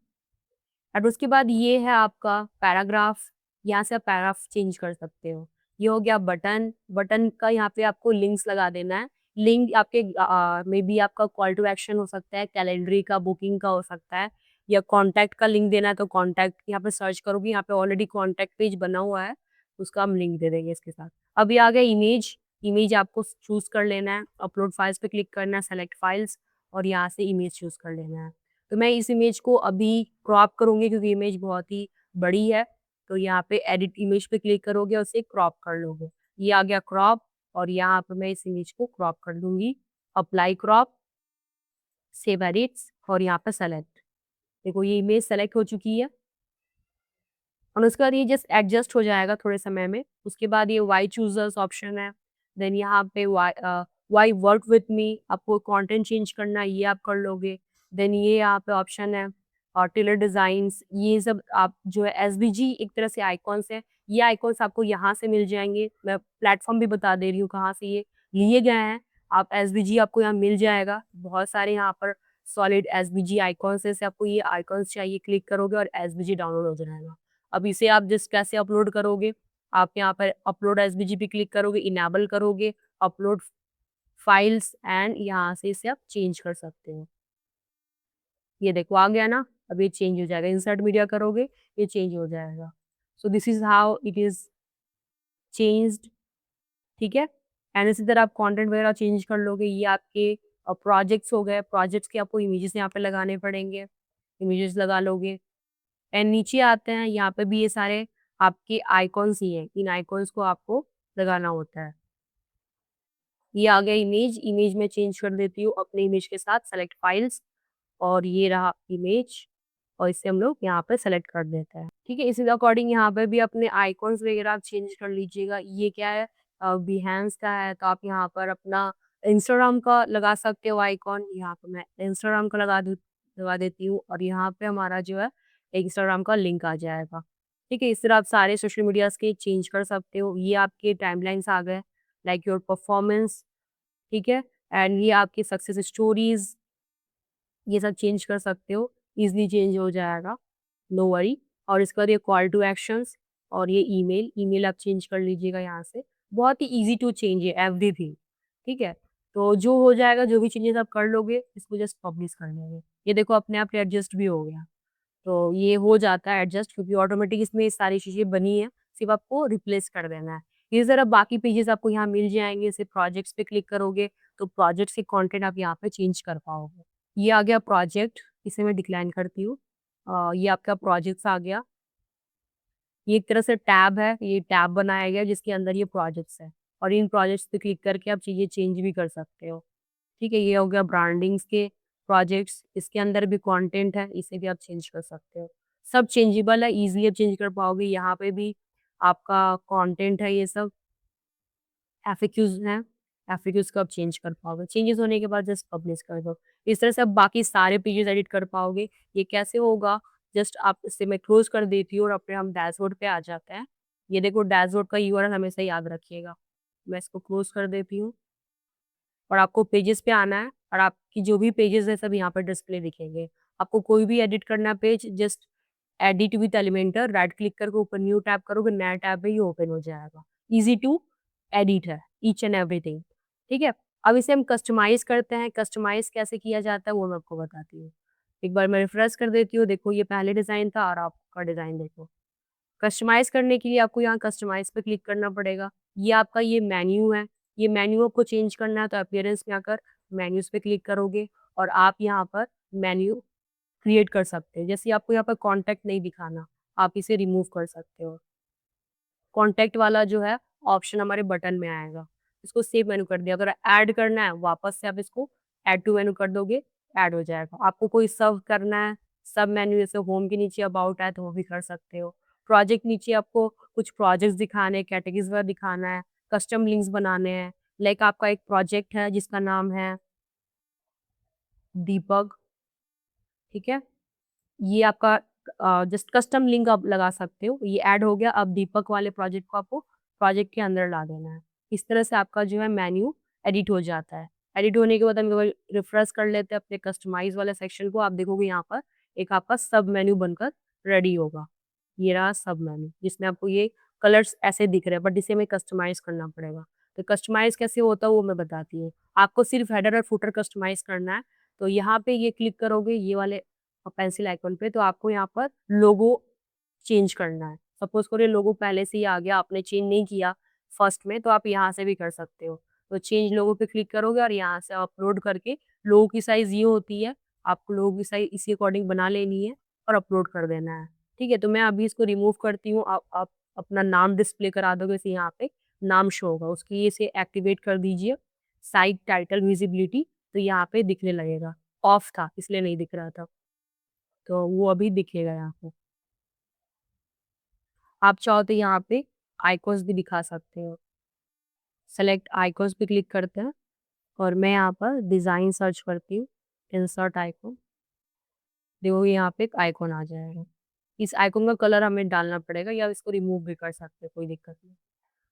और उसके बाद ये है आपका पैराग्राफ, यहाँ से आप पैराग्राफ चेंज कर सकते हो। ये हो गया बटन, बटन का यहाँ पे आपको लिंक्स लगा देना है। लिंक आपके मे बी आपका कॉल टू एक्शन हो सकता है, कैलेंडरी का, बुकिंग का हो सकता है या कॉन्टैक्ट का लिंक देना है तो कॉन्टैक्ट यहाँ पे सर्च करोगे, यहाँ पे ऑलरेडी कॉन्टैक्ट पेज बना हुआ है, उसका हम लिंक दे देंगे इसके साथ। अब ये आ गया इमेज, इमेज आपको चूज़ कर लेना है, अपलोड फाइल्स पे क्लिक करना है, सेलेक्ट फाइल्स और यहाँ से इमेज चूज़ कर लेना है। तो मैं इस इमेज को अभी क्रॉप करूँगी क्योंकि इमेज बहुत ही बड़ी है, तो यहाँ पे एडिट इमेज पे क्लिक करोगे और उसे क्रॉप कर लोगे। ये आ गया क्रॉप और यहाँ पे मैं इस इमेज को क्रॉप कर दूँगी, अप्लाई क्रॉप, सेव एडिट्स और यहाँ पे सेलेक्ट। देखो ये इमेज सेलेक्ट हो चुकी है और उसके बाद ये जस्ट एडजस्ट हो जाएगा थोड़े समय में। उसके बाद ये व्हाई चूज़र्स ऑप्शन है, देन यहाँ पे व्हाई वर्क विथ मी, आपको कंटेंट चेंज करना है ये आप कर लोगे। देन ये यहाँ पे ऑप्शन है और टिलर डिज़ाइन्स, ये सब आप जो है एसवीजी एक तरह से आइकॉन्स है, ये आइकॉन्स आपको यहाँ से मिल जाएँगे। मैं प्लेटफ़ॉर्म भी बता दे रही हूँ कहाँ से ये लिए गए हैं। आप एसवीजी आपको यहाँ मिल जाएगा, बहुत सारे यहाँ पर सॉलिड एसवीजी आइकॉन्स है, जैसे आपको ये आइकॉन्स चाहिए क्लिक करोगे और एसवीजी डाउनलोड हो जाएगा। अब इसे आप जस्ट कैसे अपलोड करोगे, आप यहाँ पर अपलोड एसवीजी पे क्लिक करोगे, इनेबल करोगे, अपलोड फाइल्स एंड यहाँ से इसे आप चेंज कर सकते हो। ये देखो आ गया ना, अब ये चेंज हो जाएगा, इंसर्ट मीडिया करोगे, ये चेंज हो जाएगा। So this is how it is changed, ठीक है? एंड इसी तरह आप कंटेंट वगैरह चेंज कर लोगे, ये आपके प्रोजेक्ट्स हो गए, प्रोजेक्ट्स के आपको इमेजेस यहाँ पे लगाने पड़ेंगे, इमेजेस लगा लोगे। एंड नीचे आते हैं, यहाँ पे भी ये सारे आपके आइकॉन्स ही हैं, इन आइकॉन्स को आपको लगाना होता है। ये आ गया इमेज, इमेज में चेंज कर देती हूँ अपने इमेज के साथ, सेलेक्ट फाइल्स और ये रहा इमेज और इसे हम लोग यहाँ पे सेलेक्ट कर देते हैं। ठीक है, इसी अकॉर्डिंग यहाँ पे भी अपने आइकॉन्स वगैरह आप चेंज कर लीजिएगा। ये क्या है, बिहेंस का है, तो आप यहाँ पर अपना इंस्टाग्राम का लगा सकते हो आइकॉन। यहाँ पे मैं इंस्टाग्राम का लगा देती हूँ और यहाँ पे हमारा जो है इंस्टाग्राम का लिंक आ जाएगा। ठीक है, इस तरह आप सारे सोशल मीडियाज़ के चेंज कर सकते हो। ये आपके टाइमलाइन्स आ गए, लाइक योर परफॉर्मेंस, ठीक है? एंड ये आपकी सक्सेस स्टोरीज़, ये सब चेंज कर सकते हो, ईज़िली चेंज हो जाएगा, नो वरी। और इसके बाद ये कॉल टू एक्शंस और ये ईमेल, ईमेल आप चेंज कर लीजिएगा यहाँ से। बहुत ही ईज़ी टू चेंज है एवरीथिंग, ठीक है? तो जो हो जाएगा, जो भी चेंजेस आप कर लोगे, इसको जस्ट पब्लिश कर देंगे। ये देखो अपने आप एडजस्ट भी हो गया। तो ये हो जाता है एडजस्ट क्योंकि ऑटोमेटिक इसमें ये सारी चीज़ें बनी हैं, सिर्फ़ आपको रिप्लेस कर देना है। ये ज़रा बाकी पेजेज़ आपको यहाँ मिल जाएँगे, जैसे प्रोजेक्ट्स पे क्लिक करोगे, तो प्रोजेक्ट्स के कंटेंट आप यहाँ पे चेंज कर पाओगे। ये आ गया प्रोजेक्ट, इसे मैं डिक्लाइन करती हूँ। ये आपका प्रोजेक्ट्स आ गया। ये एक तरह से टैब है, ये टैब बनाया गया है जिसके अंदर ये प्रोजेक्ट्स हैं और इन प्रोजेक्ट्स पे क्लिक करके आप चीज़ें चेंज भी कर सकते हो। ठीक है, ये हो गया ब्रांडिंग्स के प्रोजेक्ट्स, इसके अंदर भी कंटेंट है, इसे भी आप चेंज कर सकते हो। सब चेंजेबल है, ईज़िली आप चेंज कर पाओगे। यहाँ पे भी आपका कंटेंट है ये सब, एफएक्यूज़ हैं, एफएक्यूज़ को आप चेंज कर पाओगे। चेंजेस होने के बाद जस्ट पब्लिश कर दो। इस तरह से आप बाकी सारे पेजेज़ एडिट कर पाओगे। ये कैसे होगा, जस्ट आप इसे मैं क्लोज़ कर देती हूँ और अपने हम डैशबोर्ड पे आ जाते हैं। ये देखो डैशबोर्ड का यूआरएल हमेशा याद रखिएगा। मैं इसको क्लोज़ कर देती हूँ। और आपको पेजेस पे आना है और आपकी जो भी पेजेस है सब यहाँ पर डिस्प्ले दिखेंगे। आपको कोई भी एडिट करना है page, just edit with Elementor right click करके ऊपर न्यू टैब करोगे, नया टैब है ये ओपन हो जाएगा। ईज़ी टू एडिट है ईच एंड एवरीथिंग, ठीक है? अब इसे हम कस्टमाइज़ करते हैं, कस्टमाइज़ कैसे किया जाता है वो मैं आपको बताती हूँ। एक बार मैं रिफ्रेश कर देती हूँ, देखो ये पहले डिज़ाइन था और आपका डिज़ाइन देखो। कस्टमाइज़ करने के लिए आपको यहाँ कस्टमाइज़ पे क्लिक करना पड़ेगा। ये आपका ये मेन्यू है, ये मेन्यू आपको चेंज करना है तो अपीयरेंस में आकर मेन्यूज़ पे क्लिक करोगे और आप यहाँ पर मेन्यू क्रिएट कर सकते हैं। जैसे आपको यहाँ पर कॉन्टैक्ट नहीं दिखाना, आप इसे रिमूव कर सकते हो। कॉन्टैक्ट वाला जो है ऑप्शन हमारे बटन में आएगा। इसको सेव मेनू कर दिया। अगर ऐड करना है वापस से आप इसको ऐड टू मेनू कर दोगे, ऐड हो जाएगा। आपको कोई सर्व करना है, सब मेन्यू जैसे होम के नीचे अबाउट है तो वो भी कर सकते हो। प्रोजेक्ट नीचे आपको कुछ प्रोजेक्ट्स दिखाने हैं, कैटेगरीज़ वगैरह दिखाना है, कस्टम लिंक्स बनाने हैं। लाइक आपका एक प्रोजेक्ट है जिसका नाम है दीपक, ठीक है? ये आपका जस्ट कस्टम लिंक आप लगा सकते हो। ये ऐड हो गया, अब दीपक वाले प्रोजेक्ट को आपको प्रोजेक्ट के अंदर ला देना है। इस तरह से आपका जो है मेन्यू एडिट हो जाता है। एडिट होने के बाद हम एक बार रिफ्रेश कर लेते हैं अपने कस्टमाइज़ वाले सेक्शन को। आप देखोगे यहाँ पर एक आपका सब मेन्यू बनकर रेडी होगा। ये रहा सब मेन्यू, जिसमें आपको ये कलर्स ऐसे दिख रहे हैं, बट इसे हमें कस्टमाइज़ करना पड़ेगा। तो कस्टमाइज़ कैसे होता है वो मैं बताती हूँ। आपको सिर्फ हेडर और फुटर कस्टमाइज़ करना है। तो यहाँ पे ये क्लिक करोगे ये वाले पेंसिल आइकन पे, तो आपको यहाँ पर लोगो चेंज करना है। सपोज़ करिए लोगो पहले से ही आ गया, आपने चेंज नहीं किया फर्स्ट में, तो आप यहाँ से भी कर सकते हो। तो चेंज लोगो पे क्लिक करोगे और यहाँ से अपलोड करके लोगो की साइज़ ये होती है, आपको लोगो की साइज़ इसी अकॉर्डिंग बना लेनी है और अपलोड कर देना है। ठीक है? तो मैं अभी इसको रिमूव करती हूँ। आप अपना नाम डिस्प्ले करा दोगे, जैसे यहाँ पे नाम शो होगा, उसकी इसे एक्टिवेट कर दीजिए। साइट टाइटल विज़िबिलिटी, तो यहाँ पे दिखने लगेगा। ऑफ था इसलिए नहीं दिख रहा था। तो वो अभी दिखेगा यहाँ पे। आप चाहो तो यहाँ पे आइकॉन्स भी दिखा सकते हो। सेलेक्ट आइकॉन्स पे क्लिक करते हैं और मैं यहाँ पर डिज़ाइन सर्च करती हूँ, इंसर्ट आइकॉन। देखोगे यहाँ पे एक आइकॉन आ जाएगा। इस आइकॉन का कलर हमें डालना पड़ेगा या इसको रिमूव भी कर सकते हैं, कोई दिक्कत नहीं।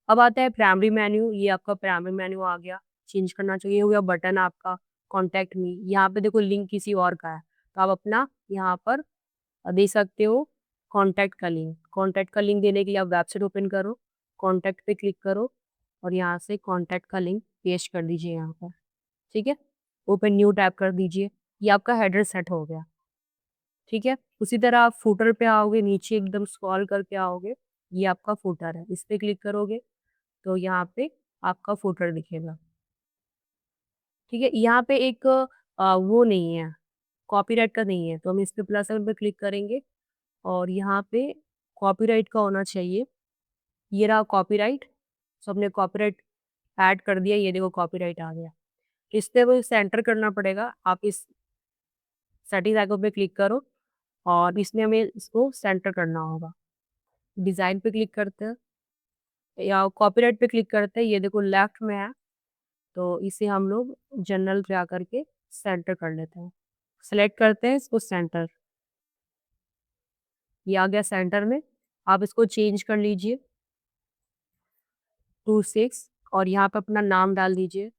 अब आता है प्राइमरी मेन्यू, ये आपका प्राइमरी मेन्यू आ गया। चेंज करना चाहिए, हो गया बटन आपका कॉन्टैक्ट मी। यहाँ पे देखो लिंक किसी और का है, तो आप अपना यहाँ पर दे सकते हो कॉन्टैक्ट का लिंक। कॉन्टैक्ट का लिंक देने के लिए आप वेबसाइट ओपन करो, कॉन्टैक्ट पे क्लिक करो और यहाँ से कॉन्टैक्ट का लिंक पेस्ट कर दीजिए यहाँ पर, ठीक है? ओपन न्यू टैब कर दीजिए, ये आपका हेडर सेट हो गया, ठीक है? उसी तरह आप फुटर पे आओगे, नीचे एकदम स्क्रॉल करके आओगे, ये आपका फुटर है, इस पे क्लिक करोगे तो यहाँ पे आपका फुटर दिखेगा, ठीक है? यहाँ पे एक वो नहीं है, कॉपीराइट का नहीं है, तो हम इस पे प्लस आइकन पे क्लिक करेंगे और यहाँ पे कॉपीराइट का होना चाहिए। ये रहा कॉपीराइट, सो हमने कॉपीराइट ऐड कर दिया, ये देखो कॉपीराइट आ गया। इस पे वो सेंटर करना पड़ेगा, आप इस सेटिंग्स आइकन पे क्लिक करो और इसमें हमें इसको सेंटर करना होगा। डिज़ाइन पे क्लिक करते हैं या कॉपीराइट पे क्लिक करते हैं, ये देखो लेफ्ट में है, तो इसे हम लोग जनरल पे आकर के सेंटर कर लेते हैं। सेलेक्ट करते हैं इसको सेंटर, ये आ गया सेंटर में। आप इसको चेंज कर लीजिए टू 6 और यहाँ पे अपना नाम डाल दीजिए,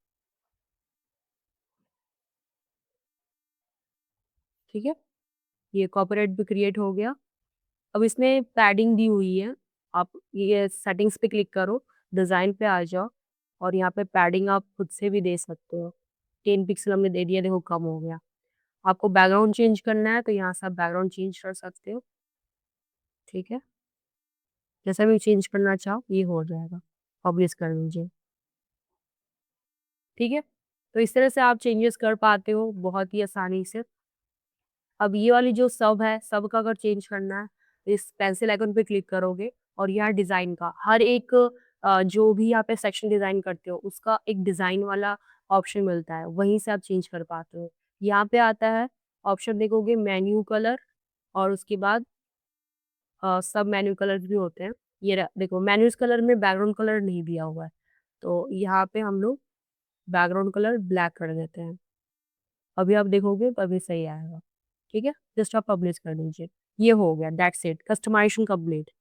ठीक है? ये कॉपीराइट भी क्रिएट हो गया। अब इसमें पैडिंग दी हुई है, आप ये सेटिंग्स पे क्लिक करो, डिज़ाइन पे आ जाओ और यहाँ पे पैडिंग आप खुद से भी दे सकते हो। 10 पिक्सल हमने दे दिया, देखो कम हो गया। आपको बैकग्राउंड चेंज करना है तो यहाँ से आप बैकग्राउंड चेंज कर सकते हो, ठीक है? जैसा भी चेंज करना चाहो ये हो जाएगा, पब्लिश कर दीजिए, ठीक है? तो इस तरह से आप चेंजेस कर पाते हो बहुत ही आसानी से। अब ये वाली जो सब है, सब का अगर चेंज करना है, इस पेंसिल आइकन पे क्लिक करोगे और यहाँ डिज़ाइन का हर एक जो भी यहाँ पे सेक्शन डिज़ाइन करते हो, उसका एक डिज़ाइन वाला ऑप्शन मिलता है, वहीं से आप चेंज कर पाते हो। यहाँ पे आता है ऑप्शन देखोगे मेन्यू कलर और उसके बाद सब मेन्यू कलर भी होते हैं। ये देखो मेन्यूज़ कलर में बैकग्राउंड कलर नहीं दिया हुआ है, तो यहाँ पे हम लोग बैकग्राउंड कलर ब्लैक कर देते हैं। अभी आप देखोगे तो अभी सही आएगा, ठीक है? जस्ट आप पब्लिश कर दीजिए। ये हो गया, दैट्स इट, कस्टमाइज़ेशन कंप्लीट।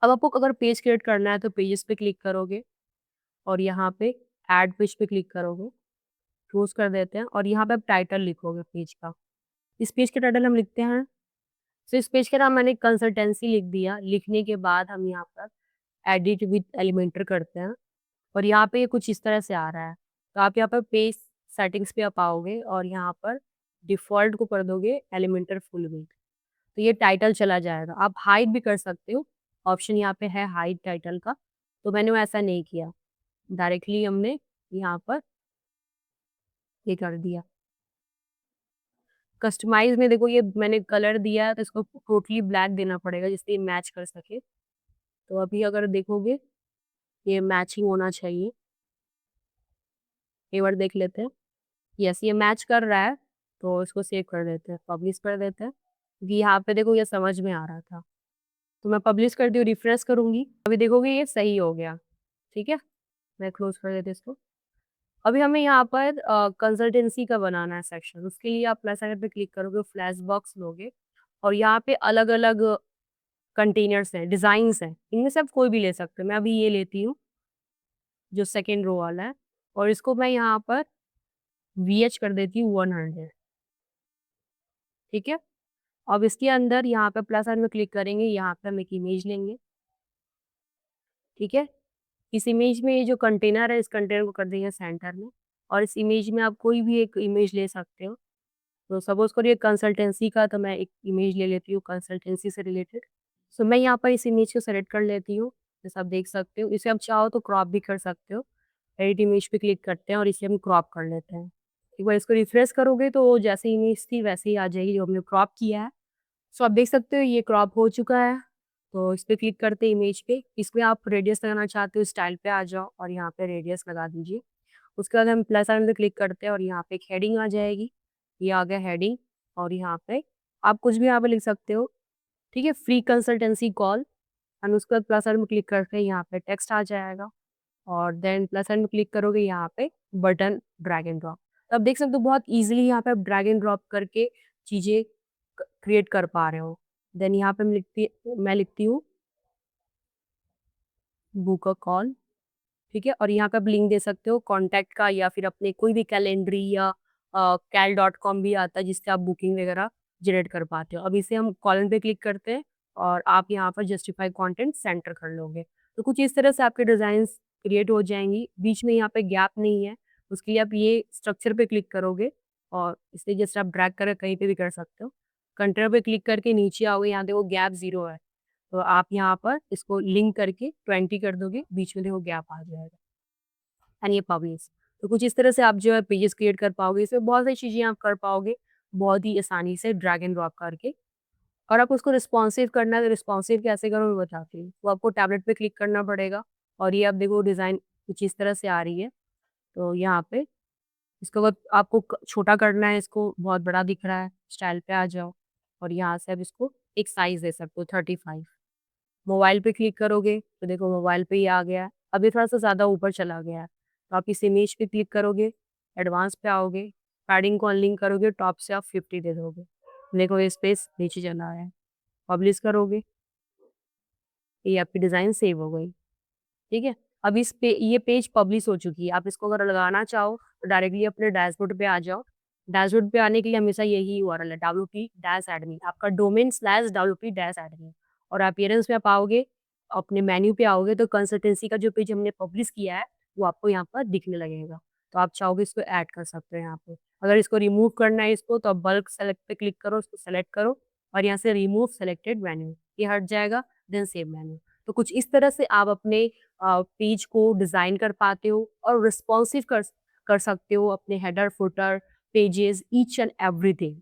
अब आपको अगर पेज क्रिएट करना है तो पेजेस पे क्लिक करोगे और यहाँ पे ऐड पेज पे क्लिक करोगे, क्लोज़ कर देते हैं और यहाँ पे आप टाइटल लिखोगे पेज का। इस पेज का टाइटल हम लिखते हैं, तो इस पेज का नाम मैंने कंसल्टेंसी लिख दिया। लिखने के बाद हम यहाँ पर एडिट विद एलिमेंटर करते हैं और यहाँ पे ये कुछ इस तरह से आ रहा है। तो आप यहाँ पर पेज सेटिंग्स पे आप आओगे और यहाँ पर डिफ़ॉल्ट को कर दोगे एलिमेंटर फुल विड्थ, तो ये टाइटल चला जाएगा। आप हाइड भी कर सकते हो, ऑप्शन यहाँ पे है हाइड टाइटल का, तो मैंने वो ऐसा नहीं किया। डायरेक्टली हमने यहाँ पर ये कर दिया। कस्टमाइज़ में देखो ये मैंने कलर दिया है तो इसको टोटली ब्लैक देना पड़ेगा जिससे ये मैच कर सके। तो अभी अगर देखोगे ये मैचिंग होना चाहिए। एक बार देख लेते हैं। यस, ये मैच कर रहा है, तो इसको सेव कर देते हैं, पब्लिश कर देते हैं। क्योंकि यहाँ पे देखो ये समझ में आ रहा था। तो मैं पब्लिश करती हूँ, रिफ्रेश करूँगी। अभी देखोगे ये सही हो गया, ठीक है? मैं क्लोज़ कर देती हूँ इसको अभी हमें यहाँ पर कंसल्टेंसी का बनाना है सेक्शन, उसके लिए आप प्लस आइकन पे क्लिक करोगे, फ्लैश बॉक्स लोगे और यहाँ पे अलग-अलग कंटेनर्स हैं, डिज़ाइन्स हैं, इनमें से आप कोई भी ले सकते हो। मैं अभी ये लेती हूँ, जो सेकंड रो वाला है और इसको मैं यहाँ पर वीएच कर देती हूँ 100, ठीक है? अब इसके अंदर यहाँ पे प्लस साइन में क्लिक करेंगे, यहाँ पे हम एक इमेज लेंगे, ठीक है? इस इमेज में ये जो कंटेनर है, इस कंटेनर को कर देंगे सेंटर में और इस इमेज में आप कोई भी एक इमेज ले सकते हो। तो सपोज़ करिए कंसल्टेंसी का, तो मैं एक इमेज ले लेती हूँ कंसल्टेंसी से रिलेटेड। सो मैं यहाँ पर इस इमेज को सेलेक्ट कर लेती हूँ, जैसा आप देख सकते हो। इसे आप चाहो तो क्रॉप भी कर सकते हो। एडिट इमेज पे क्लिक करते हैं और इसे हम क्रॉप कर लेते हैं। एक बार इसको रिफ्रेश करोगे तो जैसे इमेज थी वैसे ही आ जाएगी जो हमने क्रॉप किया है। सो आप देख सकते हो ये क्रॉप हो चुका है। तो इस पे क्लिक करते हैं इमेज पे। इसमें आप रेडियस लगाना चाहते हो, स्टाइल पे आ जाओ और यहाँ पे रेडियस लगा दीजिए। उसके बाद हम प्लस आइकन पे क्लिक करते हैं और यहाँ पे एक हेडिंग आ जाएगी। ये आ गया हेडिंग और यहाँ पे आप कुछ भी यहाँ पे लिख सकते हो, ठीक है? फ्री कंसल्टेंसी कॉल एंड उसके बाद प्लस आइकन में क्लिक करके यहाँ पे टेक्स्ट आ जाएगा और देन प्लस आइकन में क्लिक करोगे, यहाँ पे बटन ड्रैग एंड ड्रॉप। तो आप देख सकते हो बहुत ईज़िली यहाँ पे आप ड्रैग एंड ड्रॉप करके चीज़ें क्रिएट कर पा रहे हो। देन यहाँ पे मैं लिखती हूँ बुक अ कॉल, ठीक है? और यहाँ पे आप लिंक दे सकते हो कॉन्टैक्ट का या फिर अपने कोई भी कैलेंडरी या कैल.कॉम भी आता है जिससे आप बुकिंग वगैरह जनरेट कर पाते हो। अब इसे हम कॉलम पे क्लिक करते हैं और आप यहाँ पर जस्टिफाई कंटेंट सेंटर कर लोगे। तो कुछ इस तरह से आपके डिज़ाइन्स क्रिएट हो जाएँगी। बीच में यहाँ पे गैप नहीं है, उसके लिए आप ये स्ट्रक्चर पे क्लिक करोगे और इसे जस्ट आप ड्रैग करके कहीं पे भी कर सकते हो। कंटेनर पे क्लिक करके नीचे आओगे, यहाँ देखो गैप 0 है। तो आप यहाँ पर इसको लिंक करके 20 कर दोगे, बीच में देखो गैप आ जाएगा एंड ये पब्लिश। तो कुछ इस तरह से आप जो है पेजेस क्रिएट कर पाओगे, इसमें बहुत सारी चीज़ें आप कर पाओगे, बहुत ही आसानी से ड्रैग एंड ड्रॉप करके। और आपको उसको रिस्पॉन्सिव करना है, तो रिस्पॉन्सिव कैसे करो मैं बताती हूँ। तो आपको टैबलेट पे क्लिक करना पड़ेगा और ये आप देखो डिज़ाइन कुछ इस तरह से आ रही है। तो यहाँ पे इसको अगर आपको छोटा करना है, इसको बहुत बड़ा दिख रहा है, स्टाइल पे आ जाओ और यहाँ से आप इसको एक साइज़ दे सकते हो 35। मोबाइल पे क्लिक करोगे तो देखो मोबाइल पे ही आ गया है। अब ये थोड़ा-सा ज़्यादा ऊपर चला गया है। तो आप इस इमेज पे क्लिक करोगे, एडवांस पे आओगे, पैडिंग को अनलिंक करोगे, टॉप से आप 50 दे दोगे। देखो ये स्पेस नीचे चला आया है। पब्लिश करोगे, ये आपकी डिज़ाइन सेव हो गई। ठीक है? अब इस पे ये पेज पब्लिश हो चुकी है। आप इसको अगर लगाना चाहो तो डायरेक्टली अपने डैशबोर्ड पे आ जाओ। डैशबोर्ड पे आने के लिए हमेशा यही यूआरएल है wp-admin आपका डोमेन/wp-admin और अपीयरेंस में आप आओगे, अपने मेन्यू पे आओगे तो कंसल्टेंसी का जो पेज हमने पब्लिश किया है, वो आपको यहाँ पर दिखने लगेगा। तो आप चाहोगे इसको ऐड कर सकते हो यहाँ पे। अगर इसको रिमूव करना है इसको तो आप बल्क सेलेक्ट पे क्लिक करो, उसको सेलेक्ट करो और यहाँ से रिमूव सेलेक्टेड मेन्यू, ये हट जाएगा, देन सेव मेन्यू। तो कुछ इस तरह से आप अपने पेज को डिज़ाइन कर पाते हो और रिस्पॉन्सिव कर सकते हो अपने header, footer, pages, each and everything.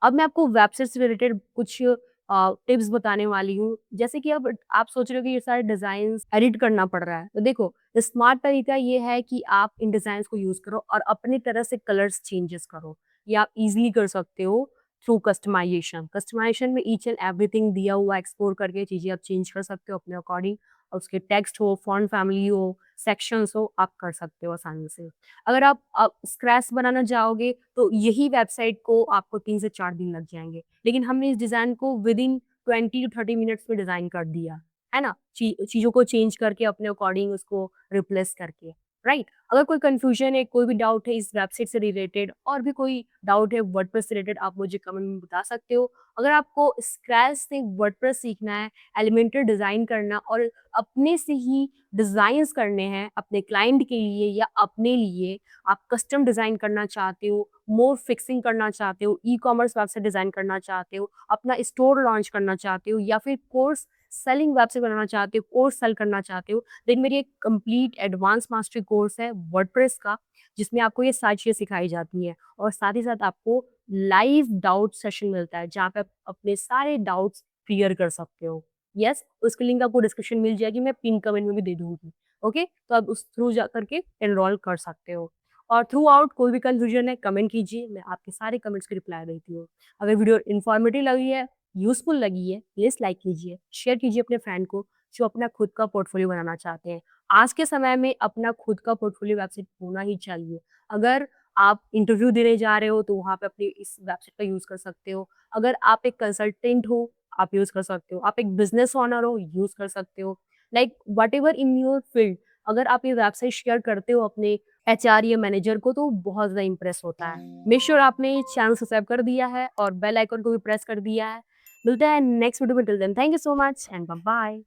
अब मैं आपको वेबसाइट से रिलेटेड कुछ टिप्स बताने वाली हूँ। जैसे कि अब आप सोच रहे हो कि ये सारे डिज़ाइन्स एडिट करना पड़ रहा है। तो देखो, स्मार्ट तरीका ये है कि आप इन डिज़ाइन्स को यूज़ करो और अपनी तरह से कलर्स चेंजेस करो। ये आप ईज़िली कर सकते हो थ्रू कस्टमाइज़ेशन। कस्टमाइज़ेशन में ईच एंड एवरीथिंग दिया हुआ एक्सप्लोर करके चीज़ें आप चेंज कर सकते हो अपने अकॉर्डिंग और उसके टेक्स्ट हो, फ़ॉन्ट फैमिली हो, सेक्शंस हो, आप कर सकते हो आसानी से। अगर आप स्क्रैच बनाना चाहोगे तो यही वेबसाइट को आपको 3 से 4 दिन लग जाएँगे। लेकिन हमने इस डिज़ाइन को विदिन 20 टू 30 मिनट्स में डिज़ाइन कर दिया, है ना? चीज़ों को चेंज करके अपने अकॉर्डिंग उसको रिप्लेस करके, राइट? अगर कोई कन्फ्यूजन है, कोई भी डाउट है इस वेबसाइट से रिलेटेड और भी कोई डाउट है वर्डप्रेस से रिलेटेड आप मुझे कमेंट में बता सकते हो। अगर आपको स्क्रैच से वर्डप्रेस सीखना है, एलिमेंटल डिज़ाइन करना और अपने से ही डिज़ाइन्स करने हैं अपने क्लाइंट के लिए या अपने लिए, आप कस्टम डिज़ाइन करना चाहते हो, मोर फिक्सिंग करना चाहते हो, ई-कॉमर्स वेबसाइट डिज़ाइन करना चाहते हो, अपना स्टोर लॉन्च करना चाहते हो या फिर कोर्स सेलिंग वेबसाइट बनाना चाहते हो, कोर्स सेल करना चाहते हो, देन मेरी एक कंप्लीट एडवांस मास्टरी कोर्स है वर्डप्रेस का, जिसमें आपको ये सारी चीज़ें सिखाई जाती हैं और साथ ही साथ आपको लाइव डाउट सेशन मिलता है, जहाँ पे आप अपने सारे डाउट्स क्लियर कर सकते हो। यस, उसकी लिंक आपको डिस्क्रिप्शन मिल जाएगी, मैं पिन कमेंट में भी दे दूँगी। ओके? तो आप उस थ्रू जा करके एनरोल कर सकते हो। और थ्रू आउट कोई भी कन्फ्यूजन है कमेंट कीजिए, मैं आपके सारे कमेंट्स की रिप्लाई देती हूँ। अगर वीडियो इन्फॉर्मेटिव लगी है, यूज़फुल लगी है, प्लीज़ लाइक कीजिए, शेयर कीजिए अपने फ्रेंड को जो अपना खुद का पोर्टफोलियो बनाना चाहते हैं। आज के समय में अपना खुद का पोर्टफोलियो वेबसाइट होना ही चाहिए। अगर आप इंटरव्यू देने जा रहे हो तो वहाँ पे अपनी इस वेबसाइट का यूज़ कर सकते हो। अगर आप एक कंसल्टेंट हो, आप यूज़ कर सकते हो। आप एक बिज़नेस ओनर हो, यूज़ कर सकते हो। Like whatever in your field, अगर आप ये वेबसाइट शेयर करते हो अपने एचआर या मैनेजर को तो बहुत ज़्यादा इम्प्रेस होता है। मेक श्योर आपने चैनल सब्सक्राइब कर दिया है और बेल आइकन को भी प्रेस कर दिया है। मिलते हैं नेक्स्ट वीडियो में, till then thank you so much and bye bye.